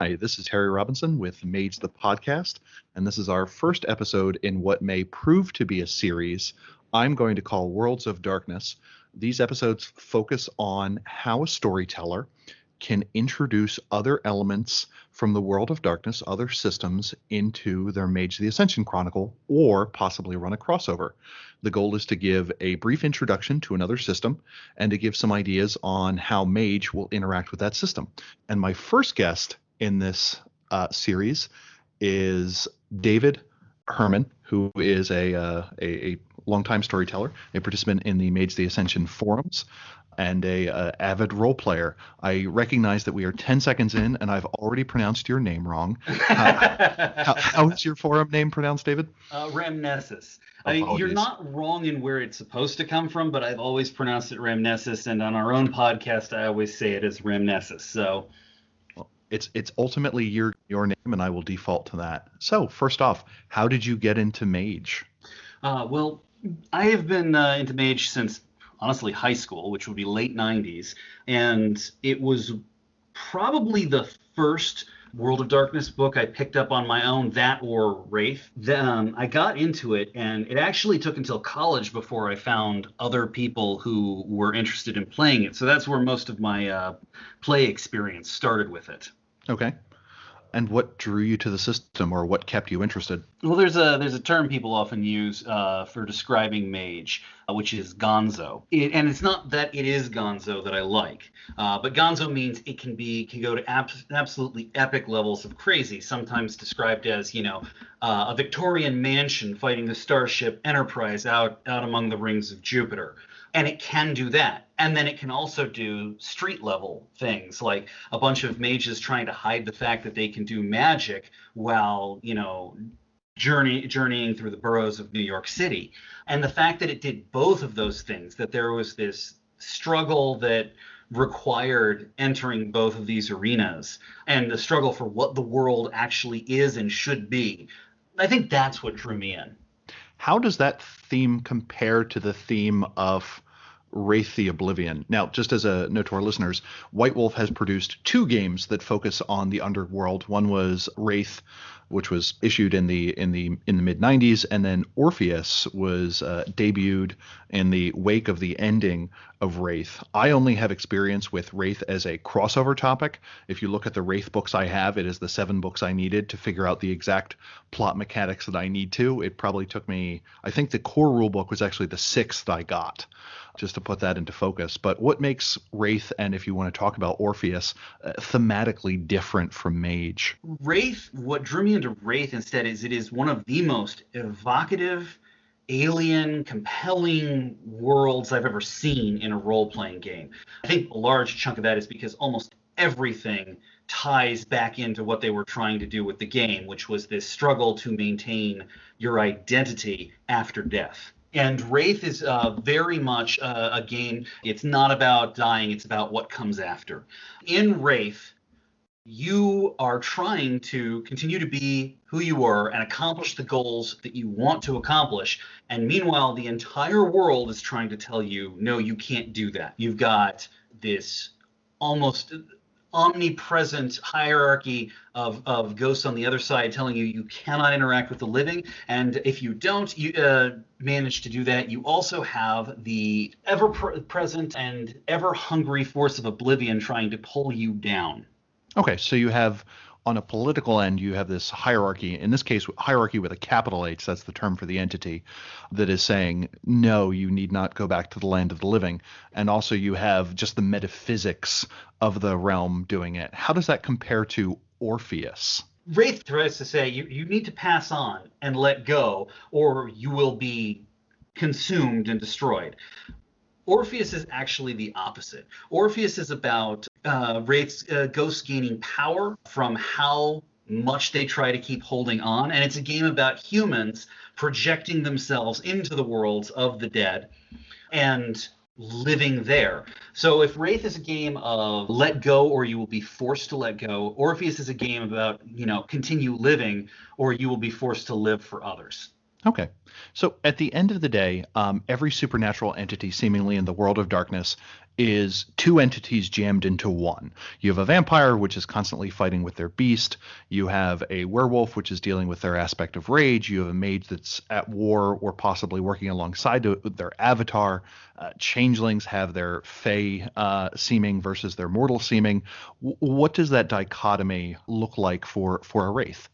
Hi, this is Harry Robinson with Mage the Podcast, and this is our first episode in what may prove to be a series I'm going to call Worlds of Darkness. These episodes focus on how a storyteller can introduce other elements from the world of darkness, other systems, into their Mage the Ascension Chronicle, or possibly run a crossover. The goal is to give a brief introduction to another system and to give some ideas on how Mage will interact with that system. And my first guest in this series is David Herman, who is a longtime storyteller, a participant in the Mage the Ascension forums, and a avid role player. I recognize that we are 10 seconds in, and I've already pronounced your name wrong. How is your forum name pronounced, David? Ramnesses. I mean, you're not wrong in where it's supposed to come from, but I've always pronounced it Ramnesses, and on our own podcast, I always say it as Ramnesses. So, well, it's ultimately your name, and I will default to that. So, first off, how did you get into Mage? Well, I have been into Mage since honestly high school, which would be late 90s, and it was probably the first World of Darkness book I picked up on my own, that or Wraith. Then I got into it, and it actually took until college before I found other people who were interested in playing it. So that's where most of my play experience started with it. Okay. And what drew you to the system, or what kept you interested? Well, there's a term people often use for describing Mage, which is gonzo. And it's not that it is gonzo that I like, but gonzo means it can go to absolutely epic levels of crazy, sometimes described as, a Victorian mansion fighting the starship Enterprise out among the rings of Jupiter. And it can do that. And then it can also do street level things, like a bunch of mages trying to hide the fact that they can do magic while, journeying through the boroughs of New York City. And the fact that it did both of those things, that there was this struggle that required entering both of these arenas, and the struggle for what the world actually is and should be, I think that's what drew me in. How does that theme compare to the theme of Wraith the Oblivion? Now, just as a note to our listeners, Whitewolf has produced two games that focus on the underworld. One was Wraith, which was issued in the mid 90s, and then Orpheus was debuted in the wake of the ending of Wraith. I only have experience with Wraith as a crossover topic. If you look at the Wraith books I have, it is the 7 books I needed to figure out the exact plot mechanics that I need to. It probably took me, I think the core rule book was actually the 6th I got, just to put that into focus. But what makes Wraith, and if you want to talk about Orpheus, thematically different from Mage? Wraith, what drew me into Wraith instead is it is one of the most evocative, alien, compelling worlds I've ever seen in a role-playing game. I think a large chunk of that is because almost everything ties back into what they were trying to do with the game, which was this struggle to maintain your identity after death. And Wraith is very much a game. It's not about dying. It's about what comes after. In Wraith, you are trying to continue to be who you are and accomplish the goals that you want to accomplish. And meanwhile, the entire world is trying to tell you, no, you can't do that. You've got this almost omnipresent hierarchy of ghosts on the other side telling you cannot interact with the living. And if you don't manage to do that, you also have the ever-present and ever-hungry force of Oblivion trying to pull you down. Okay, so you have, on a political end, you have this hierarchy, in this case, hierarchy with a capital H, that's the term for the entity, that is saying, no, you need not go back to the land of the living. And also you have just the metaphysics of the realm doing it. How does that compare to Orpheus? Wraith tries to say you need to pass on and let go, or you will be consumed and destroyed. Orpheus is actually the opposite. Orpheus is about Wraith's ghosts gaining power from how much they try to keep holding on, and it's a game about humans projecting themselves into the worlds of the dead and living there. So if Wraith is a game of let go or you will be forced to let go, Orpheus is a game about, continue living or you will be forced to live for others. Okay. So at the end of the day, every supernatural entity seemingly in the world of darkness is two entities jammed into one. You have a vampire, which is constantly fighting with their beast. You have a werewolf, which is dealing with their aspect of rage. You have a mage that's at war or possibly working alongside their avatar. Changelings have their fey seeming versus their mortal seeming. What does that dichotomy look like for a wraith?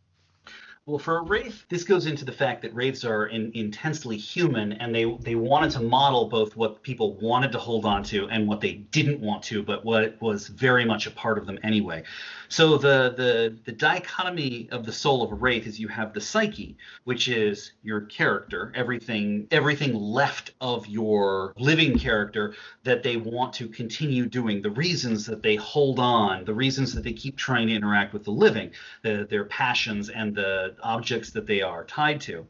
Well, for a wraith, this goes into the fact that wraiths are intensely human, and they wanted to model both what people wanted to hold on to and what they didn't want to, but what was very much a part of them anyway. So the dichotomy of the soul of a wraith is you have the psyche, which is your character, everything left of your living character that they want to continue doing, the reasons that they hold on, the reasons that they keep trying to interact with the living, their passions and the objects that they are tied to.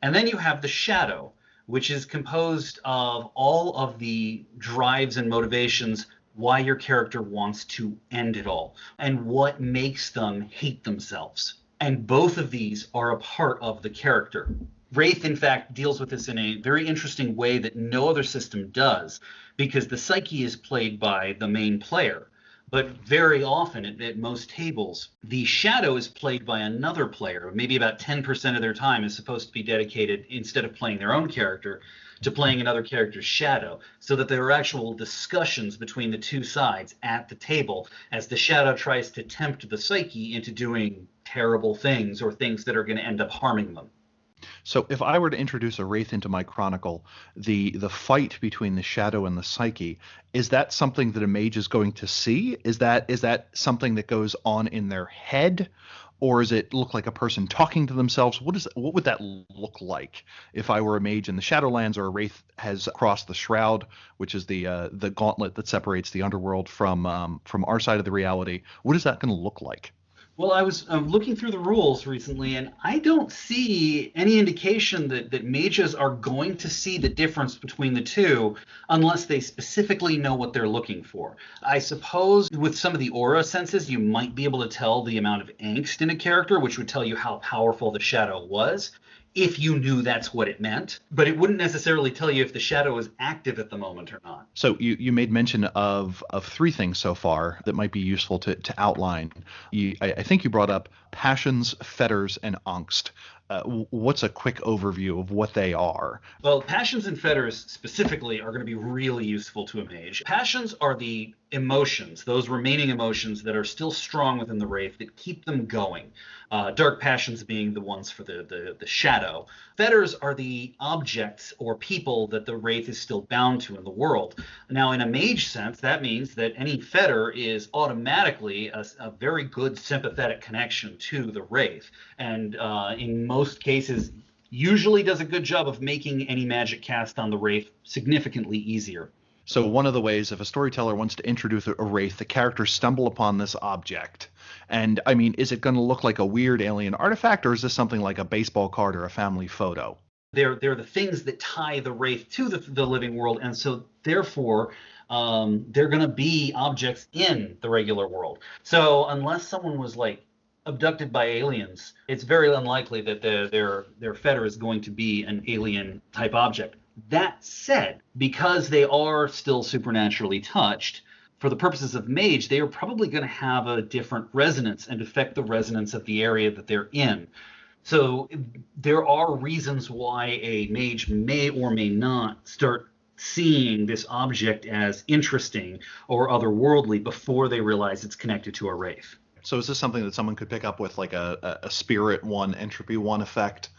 And then you have the shadow, which is composed of all of the drives and motivations why your character wants to end it all and what makes them hate themselves. And both of these are a part of the character. Wraith, in fact, deals with this in a very interesting way that no other system does, because the psyche is played by the main player. But very often, at most tables, the shadow is played by another player. Maybe about 10% of their time is supposed to be dedicated, instead of playing their own character, to playing another character's shadow, so that there are actual discussions between the two sides at the table as the shadow tries to tempt the psyche into doing terrible things or things that are going to end up harming them. So if I were to introduce a wraith into my chronicle, the fight between the shadow and the psyche, is that something that a mage is going to see? Is that something that goes on in their head? Or does it look like a person talking to themselves? What would that look like if I were a mage in the Shadowlands, or a wraith has crossed the shroud, which is the gauntlet that separates the underworld from our side of the reality? What is that going to look like? Well, I was looking through the rules recently, and I don't see any indication that mages are going to see the difference between the two unless they specifically know what they're looking for. I suppose with some of the aura senses, you might be able to tell the amount of angst in a character, which would tell you how powerful the shadow was, if you knew that's what it meant, but it wouldn't necessarily tell you if the shadow is active at the moment or not. So you made mention of three things so far that might be useful to outline. I think you brought up passions, fetters, and angst. What's a quick overview of what they are? Well, passions and fetters specifically are going to be really useful to a mage. Passions are the emotions, those remaining emotions that are still strong within the wraith that keep them going. Dark passions being the ones for the shadow. Fetters are the objects or people that the wraith is still bound to in the world. Now, in a mage sense, that means that any fetter is automatically a very good sympathetic connection to the wraith, and in most cases usually does a good job of making any magic cast on the wraith significantly easier. So one of the ways, if a storyteller wants to introduce a wraith, the characters stumble upon this object. And I mean, is it going to look like a weird alien artifact, or is this something like a baseball card or a family photo? They're the things that tie the wraith to the living world, and so therefore they're going to be objects in the regular world. So unless someone was like abducted by aliens, it's very unlikely that their fetter is going to be an alien type object. That said, because they are still supernaturally touched, for the purposes of mage, they are probably going to have a different resonance and affect the resonance of the area that they're in. So there are reasons why a mage may or may not start seeing this object as interesting or otherworldly before they realize it's connected to a wraith. So is this something that someone could pick up with like a spirit 1, entropy 1 effect?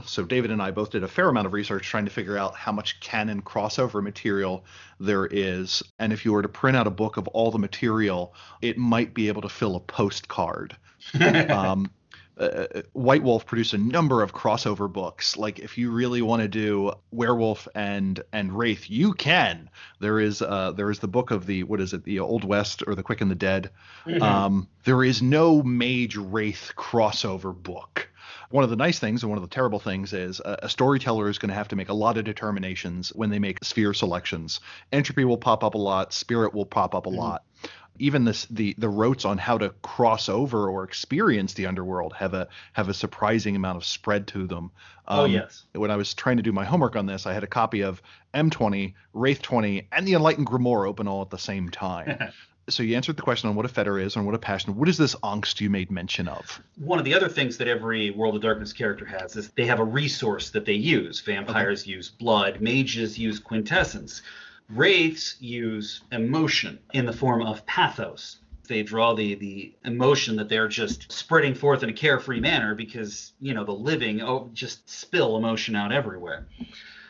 So David and I both did a fair amount of research trying to figure out how much canon crossover material there is. And if you were to print out a book of all the material, it might be able to fill a postcard. Whitewolf produced a number of crossover books. Like if you really want to do werewolf and wraith, you can. There is the book of the Old West or the Quick and the Dead. Mm-hmm. There is no mage wraith crossover book. One of the nice things and one of the terrible things is a storyteller is going to have to make a lot of determinations when they make sphere selections. Entropy will pop up a lot. Spirit will pop up a lot. Even the rotes on how to cross over or experience the underworld have a surprising amount of spread to them. Oh, yes. When I was trying to do my homework on this, I had a copy of M20, Wraith 20, and the Enlightened Grimoire open all at the same time. So you answered the question on what a fetter is and what a passion. What is this angst you made mention of? One of the other things that every World of Darkness character has is they have a resource that they use. Vampires use blood, mages use quintessence. Wraiths use emotion in the form of pathos. They draw the emotion that they're just spreading forth in a carefree manner because, the living just spill emotion out everywhere.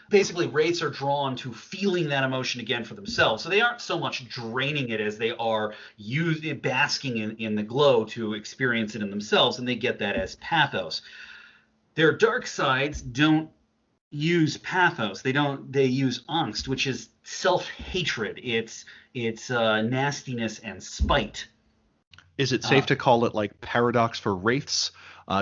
Basically, wraiths are drawn to feeling that emotion again for themselves. So they aren't so much draining it as they are basking in the glow to experience it in themselves, and they get that as pathos. Their dark sides don't use pathos. They use angst, which is self-hatred. It's nastiness and spite. Is it safe to call it like paradox for wraiths?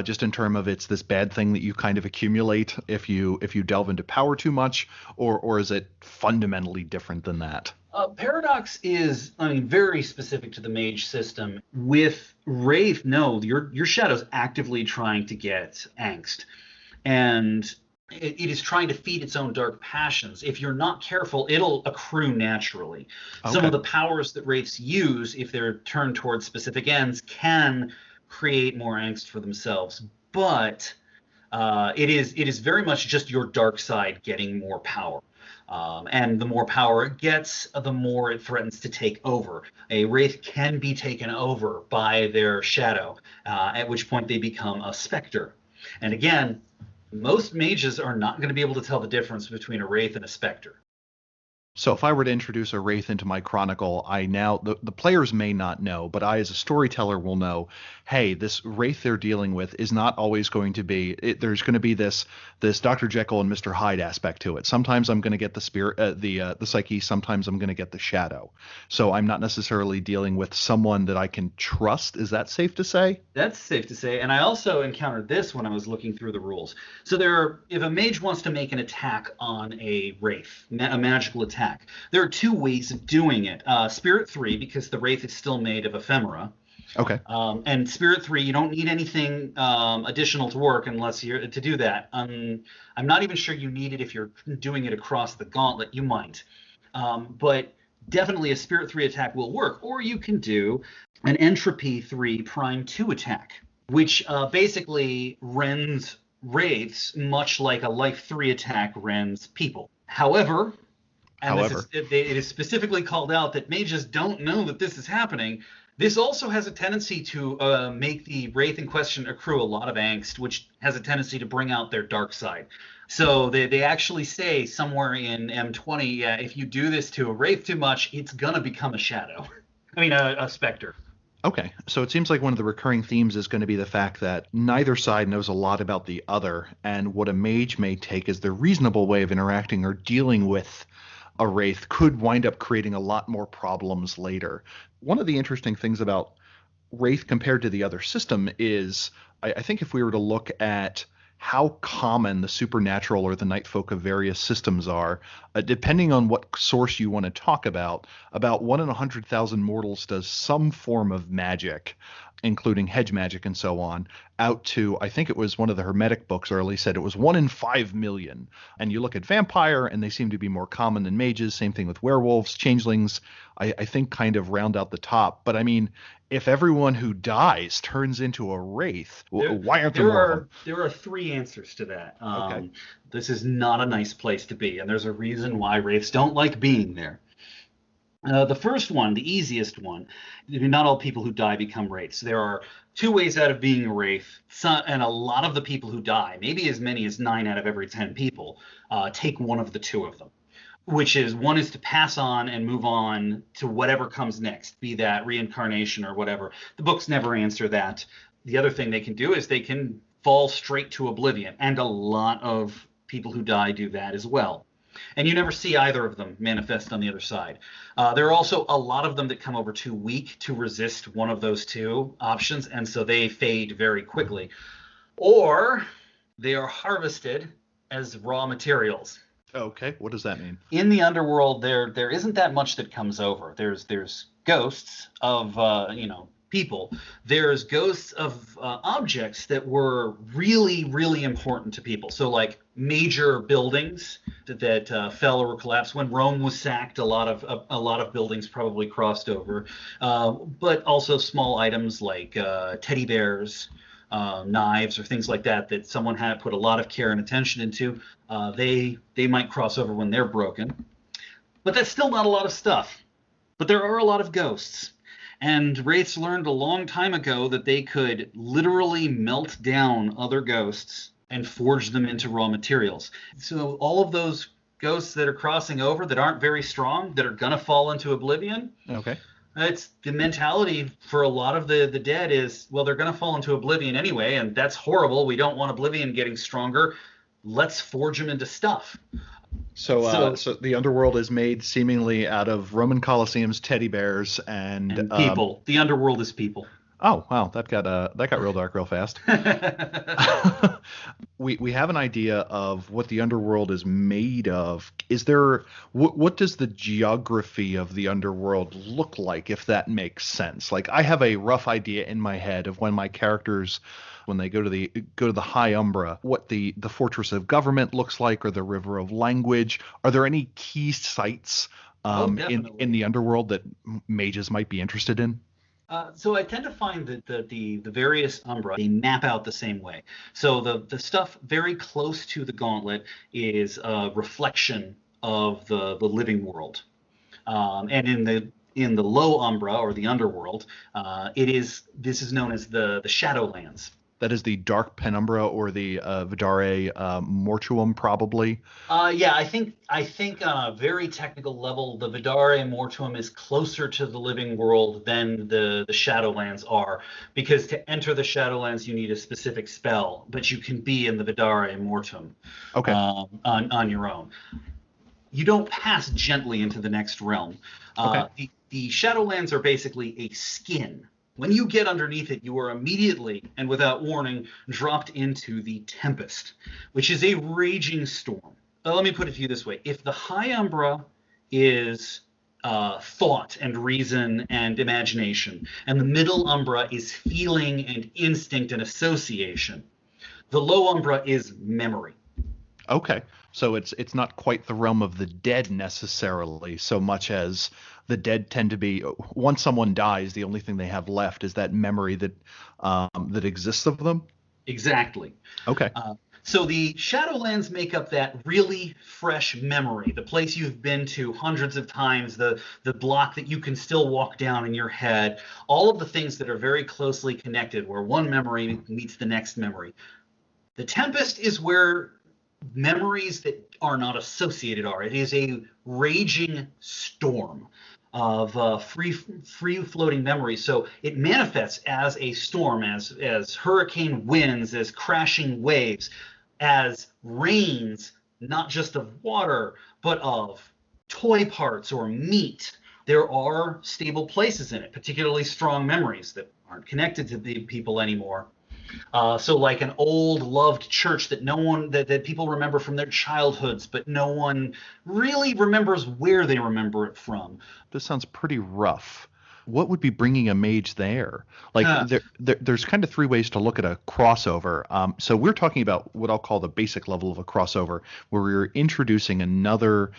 Just in terms of it's this bad thing that you kind of accumulate if you delve into power too much, or is it fundamentally different than that? Paradox is, very specific to the mage system. With Wraith, no, your shadow's actively trying to get angst, and it is trying to feed its own dark passions. If you're not careful, it'll accrue naturally. Okay. Some of the powers that wraiths use, if they're turned towards specific ends, can create more angst for themselves. But it is very much just your dark side getting more power. And the more power it gets, the more it threatens to take over. A wraith can be taken over by their shadow, at which point they become a specter. And again, most mages are not going to be able to tell the difference between a wraith and a specter. So if I were to introduce a wraith into my chronicle, the players may not know, but I as a storyteller will know, hey, this wraith they're dealing with is not always going to be, there's going to be this Dr. Jekyll and Mr. Hyde aspect to it. Sometimes I'm going to get the spirit, the psyche, sometimes I'm going to get the shadow. So I'm not necessarily dealing with someone that I can trust. Is that safe to say? That's safe to say. And I also encountered this when I was looking through the rules. So if a mage wants to make an attack on a wraith, a magical attack, there are two ways of doing it. Spirit 3, because the wraith is still made of ephemera. Okay. And Spirit 3, you don't need anything additional to work unless you're to do that. I'm not even sure you need it if you're doing it across the gauntlet. You might. But definitely a Spirit 3 attack will work. Or you can do an Entropy 3 Prime 2 attack, which basically rends wraiths much like a Life 3 attack rends people. However, it is specifically called out that mages don't know that this is happening. This also has a tendency to make the wraith in question accrue a lot of angst, which has a tendency to bring out their dark side. So they actually say somewhere in M20, if you do this to a wraith too much, it's going to become a shadow. A specter. Okay, so it seems like one of the recurring themes is going to be the fact that neither side knows a lot about the other, and what a mage may take as the reasonable way of interacting or dealing with a wraith could wind up creating a lot more problems later. One of the interesting things about Wraith compared to the other system is, I think if we were to look at how common the supernatural or the night folk of various systems are, depending on what source you want to talk about 1 in 100,000 mortals does some form of magic, including hedge magic and so on, out to, I think it was one of the Hermetic books early said it was 1 in 5 million. And you look at vampire and they seem to be more common than mages. Same thing with werewolves, changelings, I think kind of round out the top. But if everyone who dies turns into a wraith, why aren't there more of them? There are 3 answers to that. Okay. This is not a nice place to be, and there's a reason why wraiths don't like being there. The first one, the easiest one, not all people who die become wraiths. There are 2 ways out of being a wraith, and a lot of the people who die, maybe as many as 9 out of every 10 people, take one of the 2 of them. Which is, one is to pass on and move on to whatever comes next, be that reincarnation or whatever. The books never answer that. The other thing they can do is they can fall straight to oblivion, and a lot of people who die do that as well. And you never see either of them manifest on the other side. There are also a lot of them that come over too weak to resist one of those 2 options, and so they fade very quickly. Or they are harvested as raw materials. Okay, what does that mean? In the underworld, there isn't that much that comes over. There's ghosts of people. There's ghosts of objects that were really, really important to people. So like major buildings that fell or collapsed when Rome was sacked. A lot of buildings probably crossed over, but also small items like teddy bears. Knives or things like that someone had put a lot of care and attention into, they might cross over when they're broken. But that's still not a lot of stuff. But there are a lot of ghosts. And Wraiths learned a long time ago that they could literally melt down other ghosts and forge them into raw materials. So all of those ghosts that are crossing over that aren't very strong, that are going to fall into Oblivion, Okay. it's the mentality for a lot of the dead is, well, they're going to fall into Oblivion anyway, and that's horrible. We don't want Oblivion getting stronger. Let's forge them into stuff. So the underworld is made seemingly out of Roman Colosseums, teddy bears, and people. The underworld is people. Oh wow, that got real dark real fast. We have an idea of what the underworld is made of. Is there what does the geography of the underworld look like, if that makes sense? Like, I have a rough idea in my head of when my characters, when they go to the High Umbra, what the fortress of government looks like, or the river of language. Are there any key sites in the underworld that mages might be interested in? So I tend to find that the various Umbra, they map out the same way. So the stuff very close to the gauntlet is a reflection of the living world. And in the low Umbra, or the underworld, this is known as the Shadowlands. That is the Dark Penumbra, or the Vidare Mortuum, probably. Yeah, I think on a very technical level, the Vidare Mortuum is closer to the living world than the Shadowlands are, because to enter the Shadowlands you need a specific spell, but you can be in the Vidare Mortuum on your own. You don't pass gently into the next realm. The Shadowlands are basically a skin. When you get underneath it, you are immediately and without warning dropped into the Tempest, which is a raging storm. Let me put it to you this way. If the High Umbra is thought and reason and imagination, and the Middle Umbra is feeling and instinct and association, the Low Umbra is memory. Okay. So it's not quite the realm of the dead necessarily, so much as the dead tend to be, once someone dies, the only thing they have left is that memory that exists of them. Exactly. Okay. So the Shadowlands make up that really fresh memory, the place you've been to hundreds of times, the block that you can still walk down in your head, all of the things that are very closely connected, where one memory meets the next memory. The Tempest is where memories that are not associated are. It is a raging storm of free floating memories. So it manifests as a storm, as hurricane winds, as crashing waves, as rains, not just of water, but of toy parts or meat. There are stable places in it, particularly strong memories that aren't connected to the people anymore. So like an old loved church that people remember from their childhoods, but no one really remembers where they remember it from. This sounds pretty rough. What would be bringing a mage there? Like, there's kind of three ways to look at a crossover. So we're talking about what I'll call the basic level of a crossover, where we're introducing another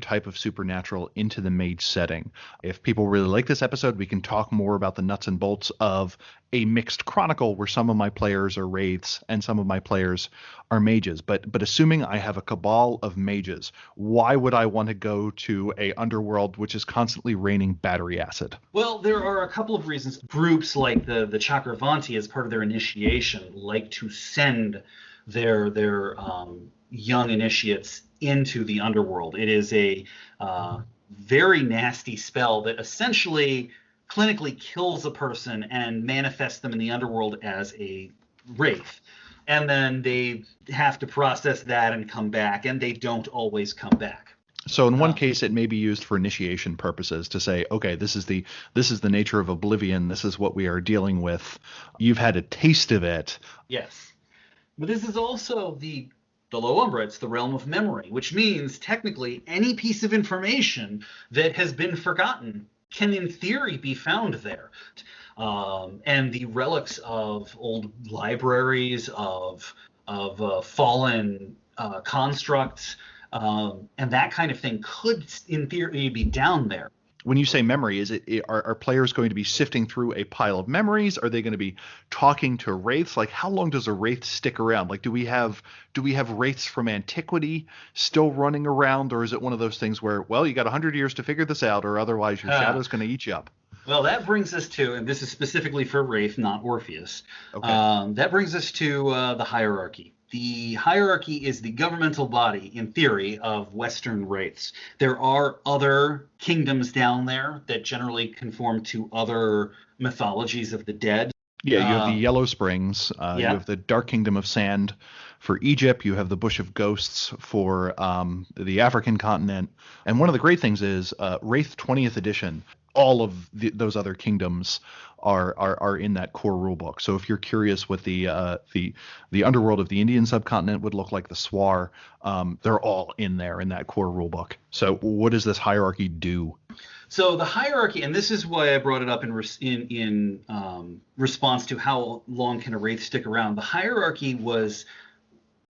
type of supernatural into the mage setting. If people really like this episode, we can talk more about the nuts and bolts of a mixed chronicle, where some of my players are wraiths and some of my players are mages. But assuming I have a cabal of mages, why would I want to go to a underworld which is constantly raining battery acid? Well, there are a couple of reasons. Groups like the Chakravanti, as part of their initiation, like to send their young initiates into the underworld. It is a very nasty spell that essentially clinically kills a person and manifests them in the underworld as a wraith. And then they have to process that and come back, and they don't always come back. So in one case, it may be used for initiation purposes to say, okay, this is the nature of Oblivion. This is what we are dealing with. You've had a taste of it. Yes. But this is also the low umbra. It's the realm of memory, which means technically any piece of information that has been forgotten can in theory be found there. And the relics of old libraries, of fallen constructs, and that kind of thing could, in theory, be down there. When you say memory, are players going to be sifting through a pile of memories? Are they going to be talking to wraiths? Like, how long does a wraith stick around? Like, do we have wraiths from antiquity still running around, or is it one of those things where, well, you got 100 years to figure this out, or otherwise your shadow's going to eat you up? Well, that brings us to, and this is specifically for Wraith, not Orpheus. Okay. That brings us to the hierarchy. The hierarchy is the governmental body, in theory, of Western wraiths. There are other kingdoms down there that generally conform to other mythologies of the dead. Yeah, you have the Yellow Springs. You have the Dark Kingdom of Sand for Egypt. You have the Bush of Ghosts for the African continent. And one of the great things is Wraith 20th edition. All of those other kingdoms are in that core rulebook. So if you're curious what the underworld of the Indian subcontinent would look like, the Swar, they're all in there in that core rulebook. So what does this hierarchy do? So the hierarchy, and this is why I brought it up in response to how long can a wraith stick around. The hierarchy was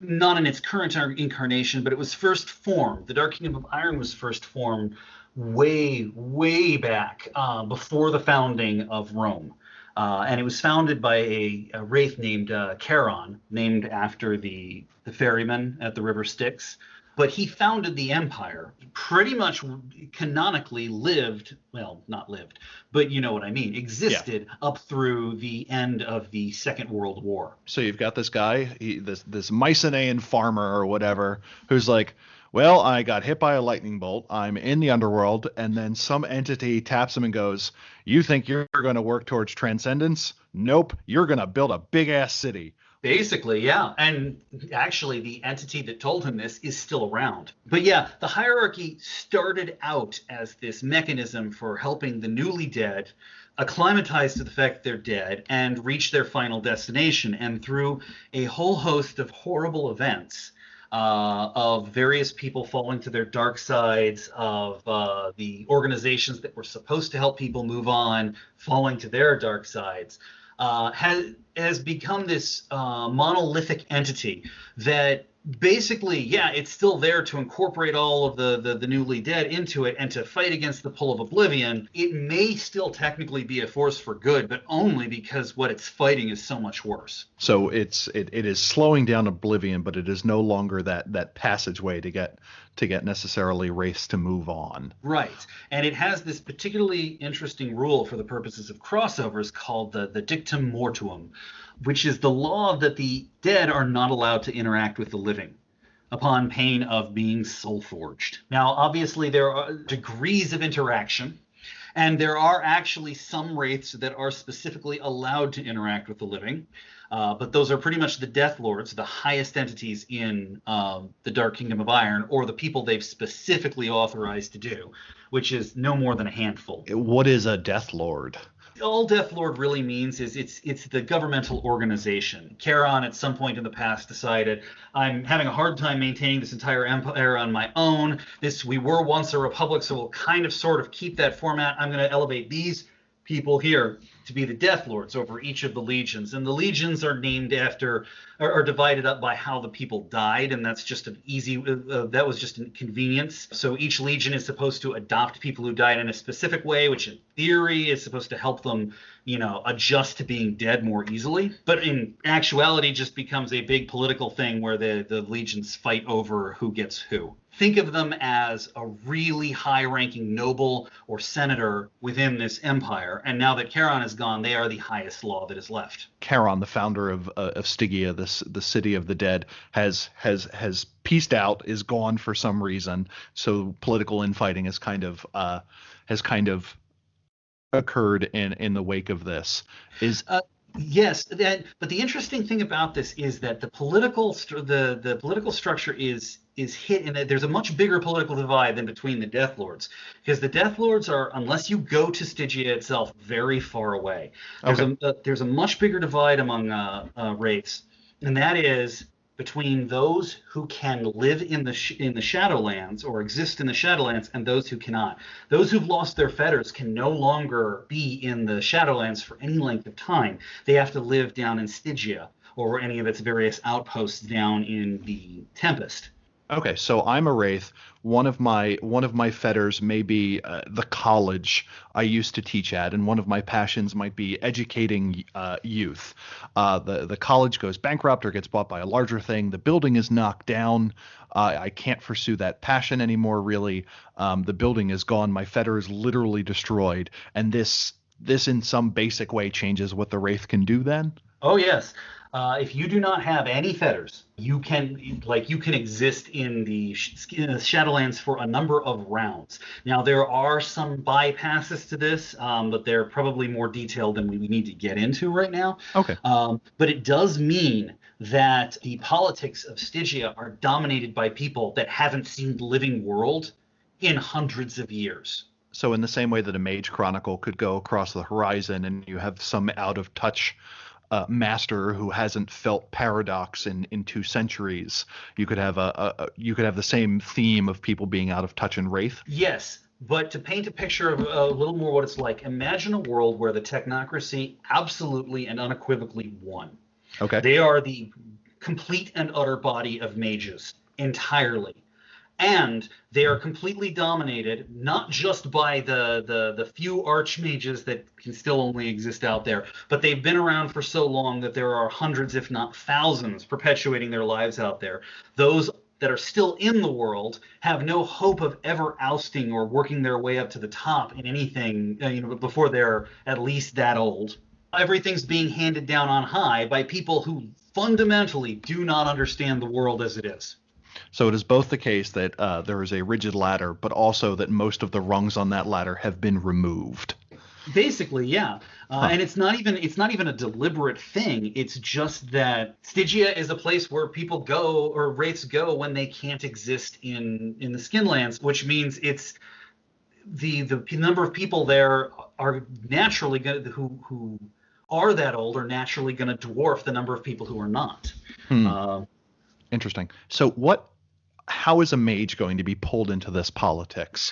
not in its current incarnation, but it was first formed. The Dark Kingdom of Iron was first formed way back before the founding of Rome. And it was founded by a wraith named Charon, named after the ferryman at the River Styx. But he founded the empire, pretty much canonically not lived, but you know what I mean, existed up through the end of the Second World War. So you've got this guy, this Mycenaean farmer or whatever, who's like, well, I got hit by a lightning bolt. I'm in the underworld. And then some entity taps him and goes, you think you're going to work towards transcendence? Nope. You're going to build a big ass city. Basically, yeah. And actually, the entity that told him this is still around. But yeah, the hierarchy started out as this mechanism for helping the newly dead acclimatize to the fact that they're dead and reach their final destination. And through a whole host of horrible events, of various people falling to their dark sides, of the organizations that were supposed to help people move on falling to their dark sides, has become this monolithic entity that basically, it's still there to incorporate all of the newly dead into it and to fight against the pull of Oblivion. It may still technically be a force for good, but only because what it's fighting is so much worse. So it is slowing down Oblivion, but it is no longer that passageway to get necessarily wraiths to move on. Right. And it has this particularly interesting rule for the purposes of crossovers called the Dictum Mortuum, which is the law that the dead are not allowed to interact with the living upon pain of being soul-forged. Now, obviously, there are degrees of interaction, and there are actually some wraiths that are specifically allowed to interact with the living, but those are pretty much the Death Lords, the highest entities in the Dark Kingdom of Iron, or the people they've specifically authorized to do, which is no more than a handful. What is a Death Lord? All Death Lord really means is it's the governmental organization. Charon at some point in the past decided, I'm having a hard time maintaining this entire empire on my own. We were once a republic, so we'll kind of sort of keep that format. I'm going to elevate these people here to be the Death Lords over each of the legions. And the legions are named after, are divided up by how the people died, and that's just an easy, that was just a convenience. So each legion is supposed to adopt people who died in a specific way, which in theory is supposed to help them, adjust to being dead more easily. But in actuality, just becomes a big political thing where the legions fight over who gets who. Think of them as a really high-ranking noble or senator within this empire, and now that Charon is gone, they are the highest law that is left. Charon, the founder of Stygia, the city of the dead, has pieced out, is gone for some reason. So political infighting has kind of occurred in the wake of this. Yes, but the interesting thing about this is that the political structure is hit in that there's a much bigger political divide than between the Death Lords, because the Death Lords are, unless you go to Stygia itself, very far away. There's a much bigger divide among wraiths, and that is between those who can live in the Shadowlands or exist in the Shadowlands and those who cannot. Those who've lost their fetters can no longer be in the Shadowlands for any length of time. They have to live down in Stygia or any of its various outposts down in the Tempest. Okay, so I'm a wraith. One of my fetters may be the college I used to teach at, and one of my passions might be educating youth. The college goes bankrupt or gets bought by a larger thing. The building is knocked down. I can't pursue that passion anymore. Really, the building is gone. My fetter is literally destroyed, and this in some basic way changes what the wraith can do. Then. Oh yes. If you do not have any fetters, you can exist in the Shadowlands for a number of rounds. Now there are some bypasses to this, but they're probably more detailed than we need to get into right now. Okay. But it does mean that the politics of Stygia are dominated by people that haven't seen the living world in hundreds of years. So in the same way that a Mage Chronicle could go across the horizon, and you have some out of touch master who hasn't felt paradox in 2 centuries, you could have the same theme of people being out of touch in Wraith. Yes, but to paint a picture of a little more what it's like, imagine a world where the technocracy absolutely and unequivocally won. Okay. They are the complete and utter body of mages entirely. And they are completely dominated not just by the few archmages that can still only exist out there, but they've been around for so long that there are hundreds, if not thousands, perpetuating their lives out there. Those that are still in the world have no hope of ever ousting or working their way up to the top in anything, before they're at least that old. Everything's being handed down on high by people who fundamentally do not understand the world as it is. So it is both the case that there is a rigid ladder, but also that most of the rungs on that ladder have been removed. Basically, yeah. And it's not even a deliberate thing. It's just that Stygia is a place where people go, or wraiths go, when they can't exist in the Skinlands, which means it's the number of people there are naturally going who are that old are naturally going to dwarf the number of people who are not. Interesting. So how is a mage going to be pulled into this politics?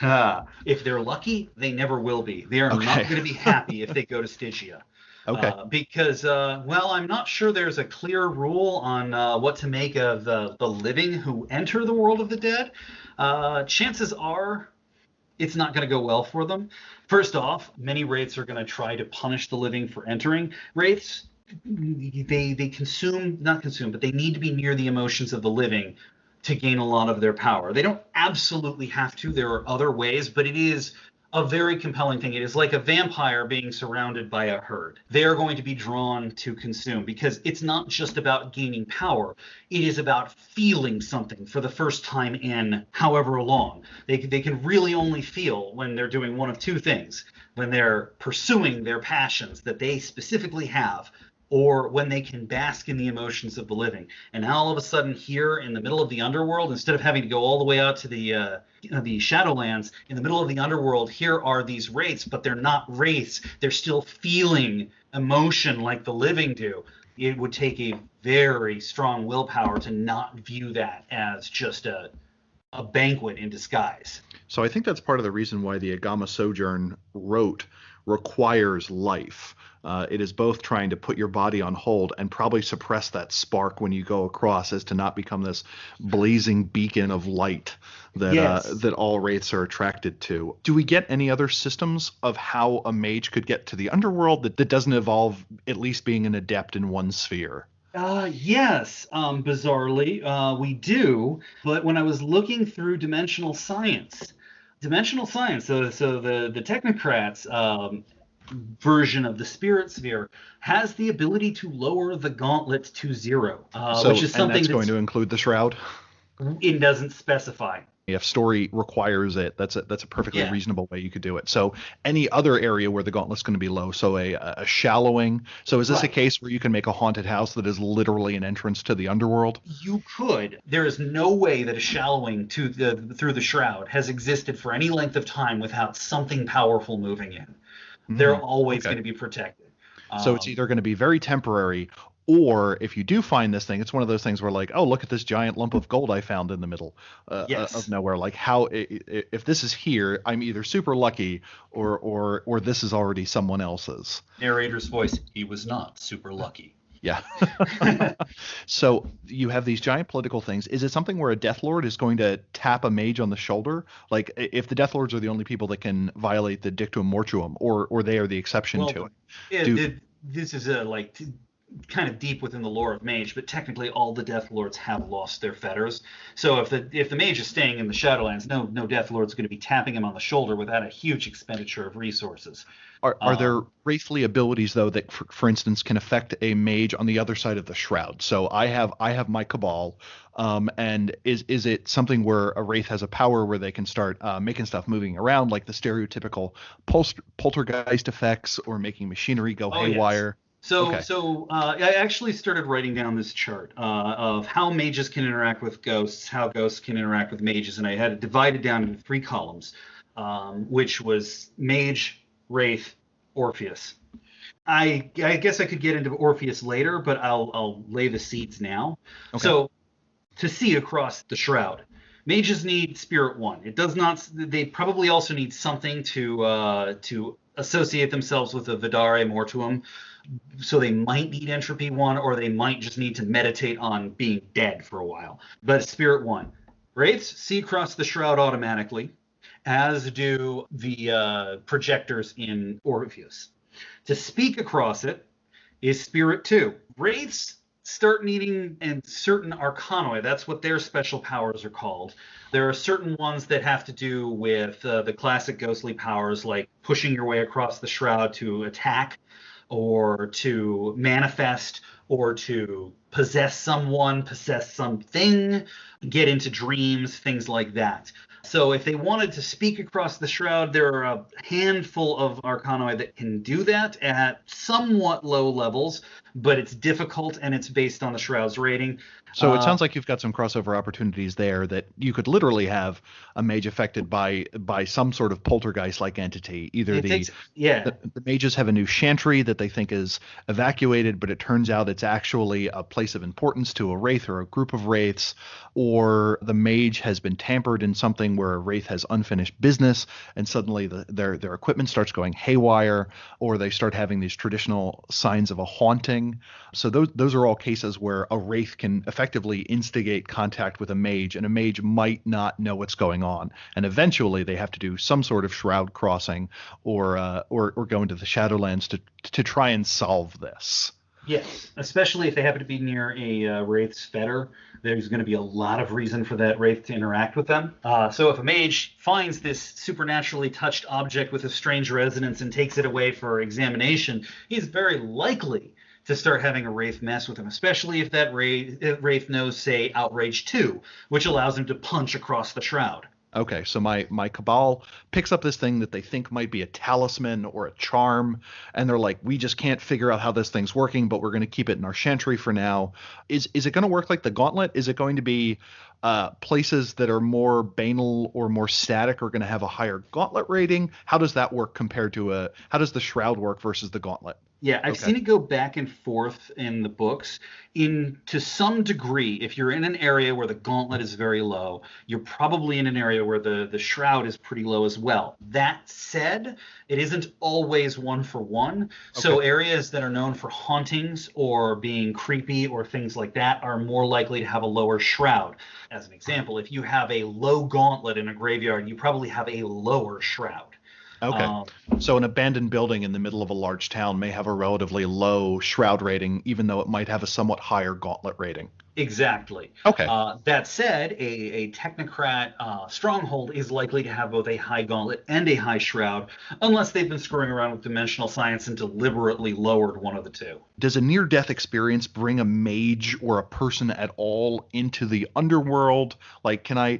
If they're lucky, they never will be. They are not going to be happy if they go to Stygia. Okay. Because, I'm not sure there's a clear rule on what to make of the living who enter the world of the dead. Chances are it's not going to go well for them. First off, many wraiths are going to try to punish the living for entering. Wraiths, they not consume, but they need to be near the emotions of the living to gain a lot of their power. They don't absolutely have to. There are other ways, but it is a very compelling thing. It is like a vampire being surrounded by a herd. They are going to be drawn to consume because it's not just about gaining power. It is about feeling something for the first time in however long. They can really only feel when they're doing one of 2 things: when they're pursuing their passions that they specifically have, or when they can bask in the emotions of the living. And now all of a sudden here in the middle of the underworld, instead of having to go all the way out to the Shadowlands, in the middle of the underworld, here are these wraiths, but they're not wraiths. They're still feeling emotion like the living do. It would take a very strong willpower to not view that as just a banquet in disguise. So I think that's part of the reason why the Agama Sojourn wrote requires life. It is both trying to put your body on hold and probably suppress that spark when you go across, as to not become this blazing beacon of light that all wraiths are attracted to. Do we get any other systems of how a mage could get to the underworld that doesn't involve at least being an adept in one sphere? Yes, bizarrely, we do. But when I was looking through dimensional science, so the technocrats version of the spirit sphere has the ability to lower the gauntlet to 0, which is something that's going to include the shroud. It doesn't specify. If story requires it, that's a perfectly reasonable way you could do it. So any other area where the gauntlet's going to be low, so a shallowing. So is this a case where you can make a haunted house that is literally an entrance to the underworld? You could. There is no way that a shallowing through the shroud has existed for any length of time without something powerful moving in. They're always going to be protected. So it's either going to be very temporary, Or if you do find this thing, it's one of those things where like, oh, look at this giant lump of gold I found in the middle of Yes. nowhere. Like if this is here, I'm either super lucky or this is already someone else's. Narrator's voice. He was not super lucky. Yeah. So you have these giant political things. Is it something where a Death Lord is going to tap a mage on the shoulder? Like if the Death Lords are the only people that can violate the Dictum Mortuum, or they are the exception to Well, it? Do this is kind of deep within the lore of Mage, but technically all the Death Lords have lost their fetters. So if the Mage is staying in the Shadowlands, no Death Lord's going to be tapping him on the shoulder without a huge expenditure of resources. are there wraithly abilities though that, for instance, can affect a mage on the other side of the shroud? So I have my Cabal, and is it something where a wraith has a power where they can start making stuff moving around, like the stereotypical poltergeist effects, or making machinery go Oh, yes. haywire? So, Okay. so I actually started writing down this chart of how mages can interact with ghosts, how ghosts can interact with mages, and I had it divided down into 3 columns, which was Mage, Wraith, Orpheus. I guess I could get into Orpheus later, but I'll lay the seeds now. Okay. So to see across the shroud, mages need Spirit 1. It does not. They probably also need something to associate themselves with a Vidare Mortuum. So they might need Entropy 1, or they might just need to meditate on being dead for a while. But Spirit 1. Wraiths see across the shroud automatically, as do the projectors in Orpheus. To speak across it is Spirit 2. Wraiths start needing and certain arcanoi. That's what their special powers are called. There are certain ones that have to do with the classic ghostly powers, like pushing your way across the shroud to attack, or to manifest, or to possess someone, possess something, get into dreams, things like that. So if they wanted to speak across the shroud, there are a handful of arcanoi that can do that at somewhat low levels, but it's difficult and it's based on the shroud's rating. So it sounds like you've got some crossover opportunities there, that you could literally have a mage affected by some sort of poltergeist-like entity. Either the mages have a new chantry that they think is evacuated, but it turns out it's actually a place of importance to a wraith or a group of wraiths, or the mage has been tampered in something where a wraith has unfinished business, and suddenly their equipment starts going haywire, or they start having these traditional signs of a haunting. So those are all cases where a wraith can effectively instigate contact with a mage, and a mage might not know what's going on, and eventually they have to do some sort of shroud crossing, or go into the Shadowlands to try and solve this. Yes, especially if they happen to be near a Wraith's fetter. There's going to be a lot of reason for that Wraith to interact with them. So if a mage finds this supernaturally touched object with a strange resonance and takes it away for examination, he's very likely to start having a Wraith mess with him, especially if that Wraith knows, say, Outrage 2, which allows him to punch across the shroud. Okay, so my Cabal picks up this thing that they think might be a talisman or a charm, and they're like, we just can't figure out how this thing's working, but we're going to keep it in our chantry for now. Is it going to work like the Gauntlet? Is it going to be places that are more banal or more static are going to have a higher Gauntlet rating? How does that work compared to how does the Shroud work versus the Gauntlet? Yeah, I've seen it go back and forth in the books. To some degree, if you're in an area where the Gauntlet is very low, you're probably in an area where the Shroud is pretty low as well. That said, it isn't always 1-for-1. So areas that are known for hauntings or being creepy or things like that are more likely to have a lower Shroud. As an example, if you have a low Gauntlet in a graveyard, you probably have a lower Shroud. Okay. So an abandoned building in the middle of a large town may have a relatively low Shroud rating, even though it might have a somewhat higher Gauntlet rating. Exactly. Okay. That said, a Technocrat stronghold is likely to have both a high Gauntlet and a high Shroud, unless they've been screwing around with dimensional science and deliberately lowered one of the two. Does a near-death experience bring a mage or a person at all into the underworld? Like, can I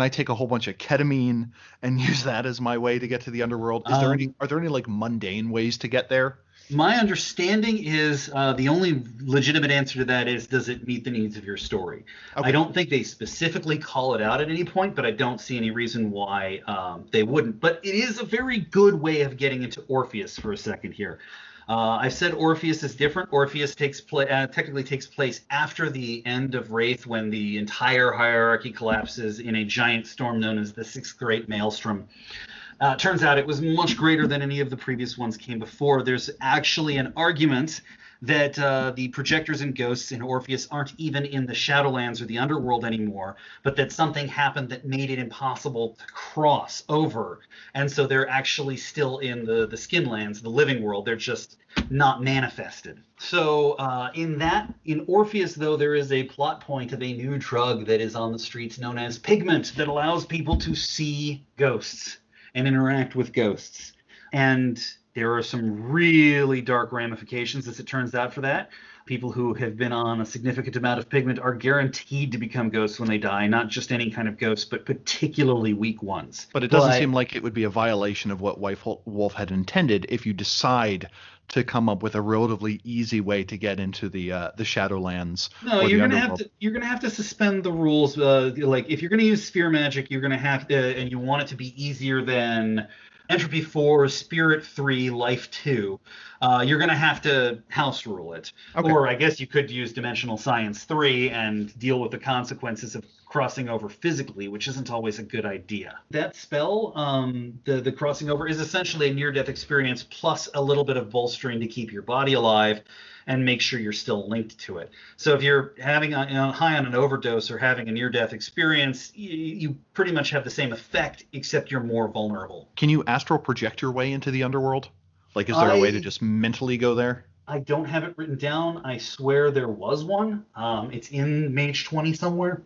take a whole bunch of ketamine and use that as my way to get to the underworld? Are there any like mundane ways to get there? My understanding is the only legitimate answer to that is, does it meet the needs of your story? Okay. I don't think they specifically call it out at any point, but I don't see any reason why they wouldn't. But it is a very good way of getting into Orpheus for a second here. I said Orpheus is different. Orpheus technically takes place after the end of Wraith, when the entire hierarchy collapses in a giant storm known as the Sixth Great Maelstrom. Turns out it was much greater than any of the previous ones came before. There's actually an argument that the projectors and ghosts in Orpheus aren't even in the Shadowlands or the underworld anymore, but that something happened that made it impossible to cross over. And so they're actually still in the Skinlands, the living world. They're just not manifested. So in Orpheus, though, there is a plot point of a new drug that is on the streets known as pigment that allows people to see ghosts and interact with ghosts. And there are some really dark ramifications, as it turns out, for that. People who have been on a significant amount of pigment are guaranteed to become ghosts when they die, not just any kind of ghosts, but particularly weak ones. But it doesn't seem like it would be a violation of what Whitewolf had intended if you decide to come up with a relatively easy way to get into the Shadowlands. No, you're gonna have to suspend the rules. Like if you're gonna use sphere magic, you're gonna have to, and you want it to be easier than Entropy 4, Spirit 3, Life 2, you're going to have to house rule it. Okay. Or I guess you could use Dimensional Science 3 and deal with the consequences of crossing over physically, which isn't always a good idea. That spell, the crossing over, is essentially a near-death experience plus a little bit of bolstering to keep your body alive and make sure you're still linked to it. So if you're having high on an overdose or having a near-death experience, you pretty much have the same effect, except you're more vulnerable. Can you astral project your way into the underworld? Like, is there a way to just mentally go there? I don't have it written down. I swear there was one. It's in Mage 20 somewhere.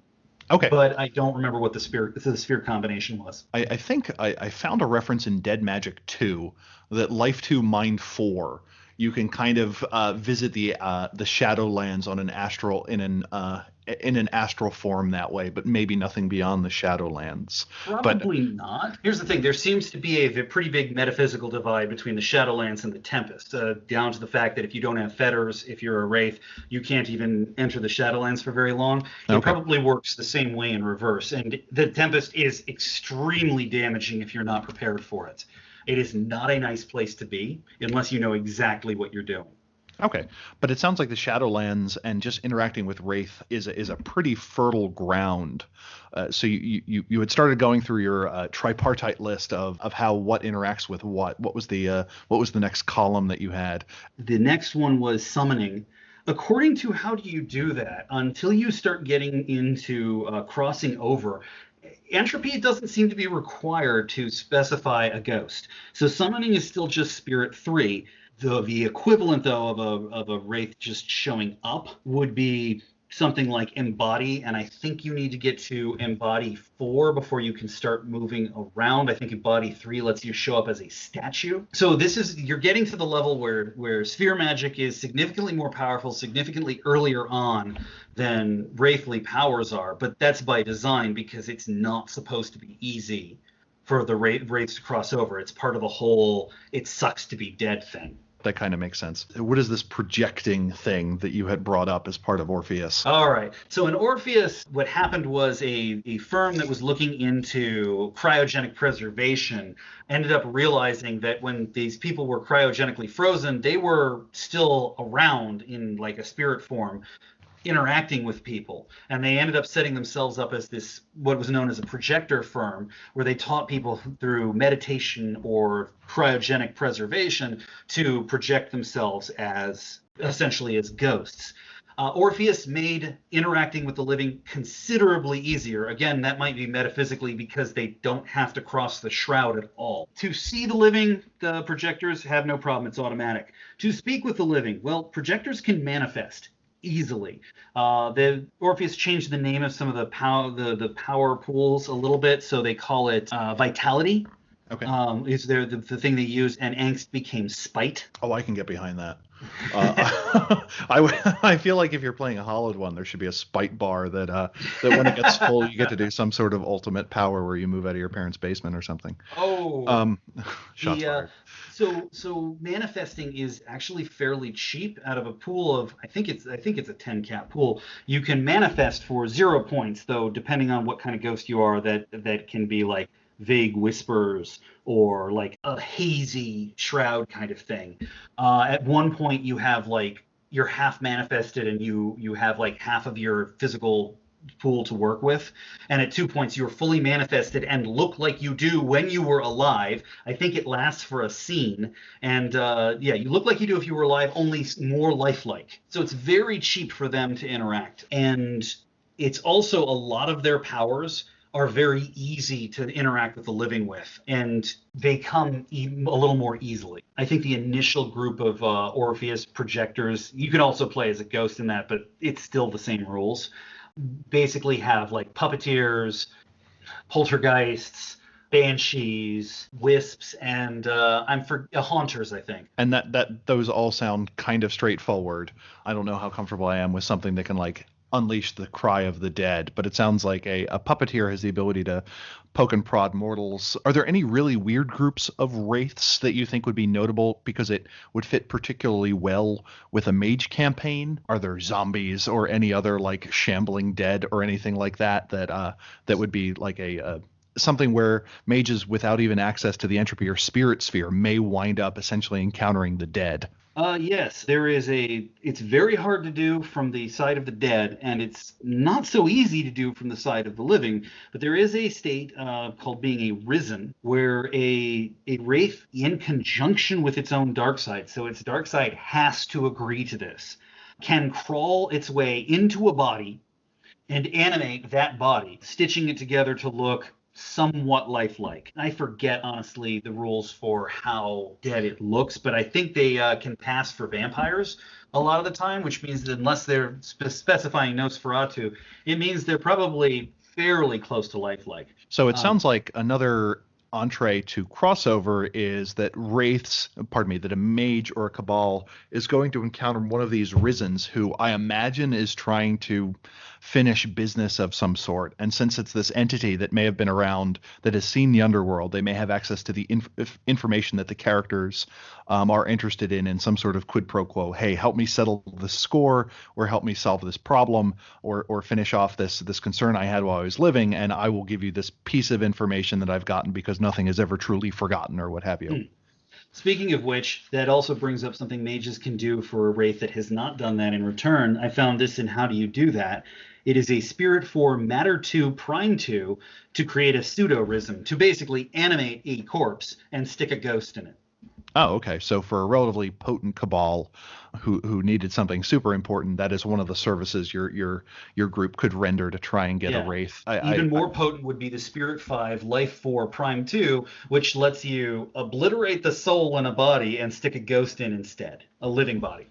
Okay. But I don't remember what the sphere combination was. I think I found a reference in Dead Magic 2 that Life 2 Mind 4, you can kind of visit the Shadowlands on an astral in an astral form that way, but maybe nothing beyond the Shadowlands. Probably not. Here's the thing: there seems to be a pretty big metaphysical divide between the Shadowlands and the Tempest, down to the fact that if you don't have fetters, if you're a Wraith, you can't even enter the Shadowlands for very long. It probably works the same way in reverse, and the Tempest is extremely damaging if you're not prepared for it. It is not a nice place to be unless you know exactly what you're doing. Okay, but it sounds like the Shadowlands and just interacting with Wraith is a pretty fertile ground. So you had started going through your tripartite list of how what interacts with what. What was the next column that you had? The next one was summoning. According to how do you do that, until you start getting into crossing over, Entropy doesn't seem to be required to specify a ghost. So summoning is still just Spirit 3. The equivalent, though, of a Wraith just showing up would be something like Embody, and I think you need to get to Embody 4 before you can start moving around. I think Embody 3 lets you show up as a statue. So you're getting to the level where sphere magic is significantly more powerful, significantly earlier on than Wraithly powers are, but that's by design because it's not supposed to be easy for the Wraiths to cross over. It's part of the whole it sucks to be dead thing. That kind of makes sense. What is this projecting thing that you had brought up as part of Orpheus? All right. So in Orpheus, what happened was a firm that was looking into cryogenic preservation ended up realizing that when these people were cryogenically frozen, they were still around in like a spirit form, interacting with people, and they ended up setting themselves up as this what was known as a projector firm, where they taught people through meditation or cryogenic preservation to project themselves as essentially as ghosts. Orpheus made interacting with the living considerably easier. Again, that might be metaphysically because they don't have to cross the shroud at all. To see the living, the projectors have no problem. It's automatic. To speak with the living, well, projectors can manifest easily. The Orpheus changed the name of some of the power pools a little bit, so they call it Vitality. Okay. Is there the thing they use, and Angst became Spite. Oh, I can get behind that. I feel like if you're playing a hollowed one, there should be a spite bar that when it gets full, you get to do some sort of ultimate power where you move out of your parents' basement or something. Oh. Shots fired. So manifesting is actually fairly cheap. Out of a pool of I think it's a 10 cap pool. You can manifest for 0 points, though, depending on what kind of ghost you are. That can be like vague whispers or like a hazy shroud kind of thing. At one point, you have like you're half manifested and you have like half of your physical pool to work with. And at 2 points, you're fully manifested and look like you do when you were alive. I think it lasts for a scene. And yeah, you look like you do if you were alive, only more lifelike. So it's very cheap for them to interact. And it's also a lot of their powers are very easy to interact with the living with, and they come a little more easily. I think the initial group of Orpheus projectors, you can also play as a ghost in that, but it's still the same rules. Basically have like puppeteers, poltergeists, banshees, wisps, and haunters, I think. And that those all sound kind of straightforward. I don't know how comfortable I am with something that can like unleash the cry of the dead, but it sounds like a puppeteer has the ability to poke and prod mortals. Are there any really weird groups of wraiths that you think would be notable because it would fit particularly well with a mage campaign? Are there zombies or any other like shambling dead or anything like that that would be like a something where mages without even access to the entropy or spirit sphere may wind up essentially encountering the dead? Yes, it's very hard to do from the side of the dead, and it's not so easy to do from the side of the living. But there is a state called being a risen, where a wraith, in conjunction with its own dark side, so its dark side has to agree to this, can crawl its way into a body and animate that body, stitching it together to look somewhat lifelike. I forget, honestly, the rules for how dead it looks, but I think they can pass for vampires a lot of the time, which means that unless they're specifying Nosferatu, it means they're probably fairly close to lifelike. So it sounds like another entree to crossover is that that a mage or a cabal is going to encounter one of these risens who I imagine is trying to finish business of some sort. And since it's this entity that may have been around, that has seen the underworld, they may have access to the information that the characters are interested in some sort of quid pro quo. Hey, help me settle the score, or help me solve this problem, or finish off this concern I had while I was living, and I will give you this piece of information that I've gotten because nothing is ever truly forgotten, or what have you. Speaking of which, that also brings up something mages can do for a wraith that has not done that in return. I found this in How Do You Do That? It is a spirit form matter 2 prime 2 to create a pseudo-rism, to basically animate a corpse and stick a ghost in it. Oh, okay. So for a relatively potent cabal who needed something super important, that is one of the services your group could render to try and get a wraith. Even more potent would be the Spirit 5 Life 4 Prime 2, which lets you obliterate the soul in a body and stick a ghost in instead, a living body.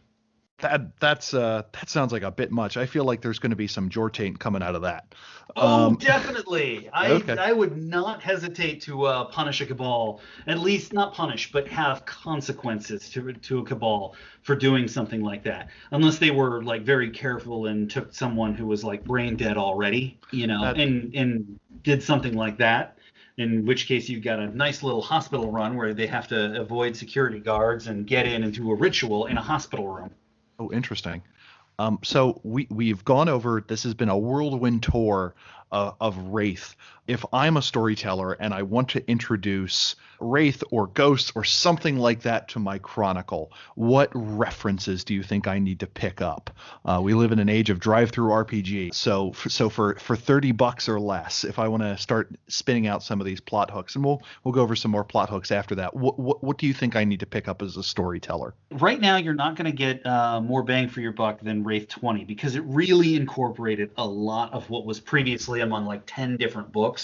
That sounds like a bit much. I feel like there's going to be some Jortaint coming out of that. Definitely. I would not hesitate to punish a cabal, at least not punish, but have consequences to a cabal for doing something like that, unless they were like very careful and took someone who was like brain dead already, and did something like that. In which case you've got a nice little hospital run where they have to avoid security guards and get in and do a ritual in a hospital room. Oh, interesting. So we've gone over, this has been a whirlwind tour of Wraith. If I'm a storyteller and I want to introduce Wraith or Ghost or something like that to my chronicle, what references do you think I need to pick up? We live in an age of drive-through RPG. So for $30 or less, if I want to start spinning out some of these plot hooks, and we'll go over some more plot hooks after that. What do you think I need to pick up as a storyteller? Right now, you're not going to get more bang for your buck than Wraith 20 because it really incorporated a lot of what was previously among like 10 different books.